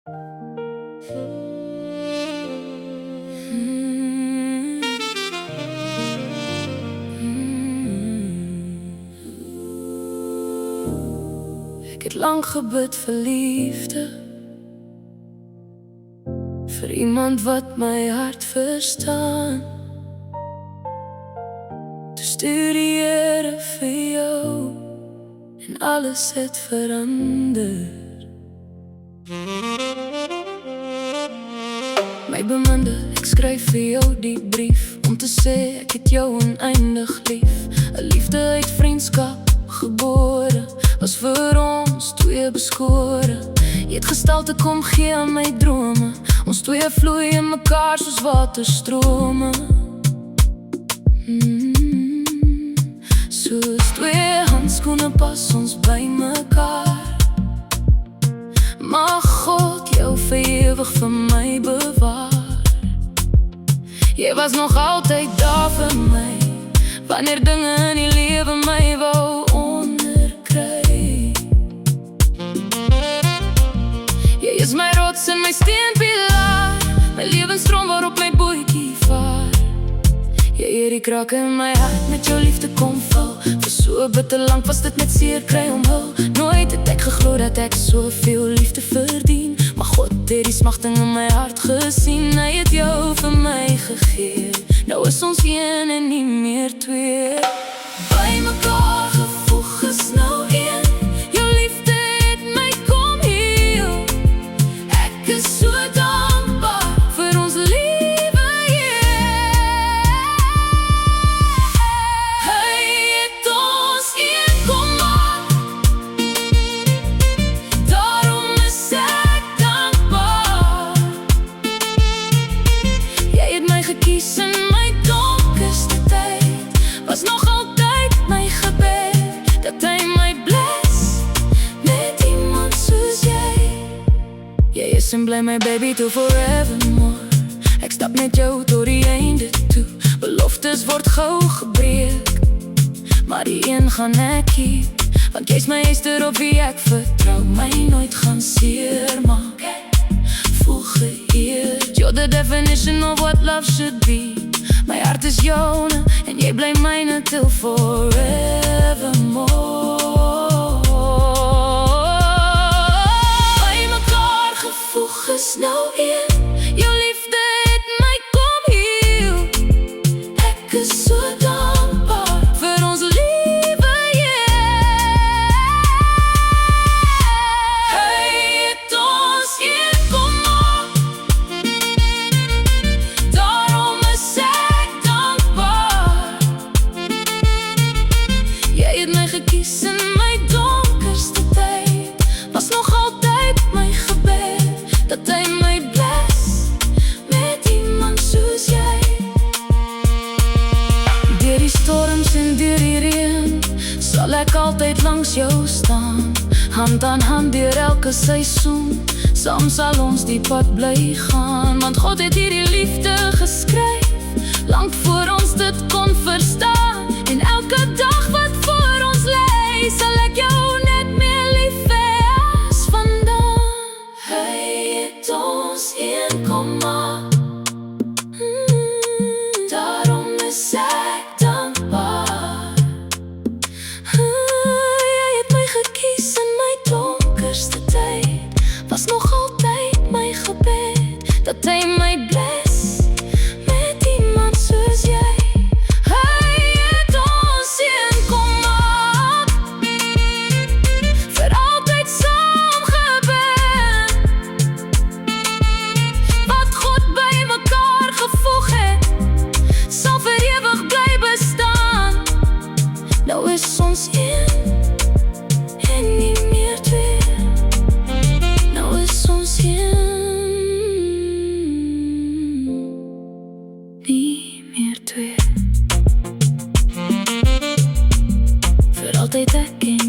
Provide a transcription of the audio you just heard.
Ek het lang gebid vir liefde, vir iemand wat my hart verstaan. Toe stuur die Here vir jou en alles het verander. My beminde, ek skryf vir jou die brief om te sê ek het jou oneindig lief. 'n Liefde uit vriendskap gebore, was vir ons twee beskore. Jy het gestalte kom gee aan my drome, ons twee vloei in mekaar soos waterstrome. Soos twee handskoene pas ons by mekaar. Mag God jou vir ewig vir my bewaar. Jy was nog altyd daar vir my, wanneer dinge in die lewe my wou onderkry. Jy is my rots en my steenpilaar, my lewensstroom waarop my bootjie vaar. Jy het die krak in my hart met jou liefde kom vul. Vir so bitter lank was dit net seer kry om hul. Nooit het ek geglo dat ek soveel liefde verdien, maar God het die smagting in my hart gesien. Hy het jou vir my gegee, nou is ons een en nie meer twee. By mekaar gevoeg is nou een, jou liefde het my kom heel. Ek is so dankbaar vir ons liewe Heer. Hy het ons een kom maak, daarom is ek dankbaar. Jy het my gekies in my donkerste tyd, was nog altyd my gebed, dat hy my bless met iemand soos jy. Jy is en bly my baby till forevermore. Ek stap met jou tot die einde toe. Beloftes word gauw gebreek, maar die een gaan ek keep, want jy's my eester op wie ek vertrou, my nooit gaan seermaak. Voel geëerd, you're the definition of what love should be. My hart is joune en jy bly myne till forevermore. By mekaar gevoeg is nou een, jou liefde het my kom heel. Ek is so dankbaar vir ons liewe Heer. Hy het ons een kom maak, daarom is ek dankbaar. Jy het my gekies in my donkerste tyd, was nog altyd my gebed, dat hy my bless met iemand soos jy. Deur die storms en deur die reën sal ek altyd langs jou staan. Hand aan hand deur elke seisoen, saam sal ons die pad bly gaan. Want God het hierdie liefde geskryf, lank voor ons dit kon verstaan. En elke dag wat voor ons lê, sal ek jou net meer lief hê as vandaan. Hy het ons een kom maak, daarom is ek dankbaar. Jy het my gekies in my donkerste tyd, was nog altyd my gebed, dat hy my bless met iemand soos jy. Hy het ons een kom maak, vir altyd saam gebed. Wat God by mekaar gevoeg het, sal vir ewig bly bestaan. Nou is ons een en nie meer twee. Nou is ons een, nie meer twee. Vir altyd ek en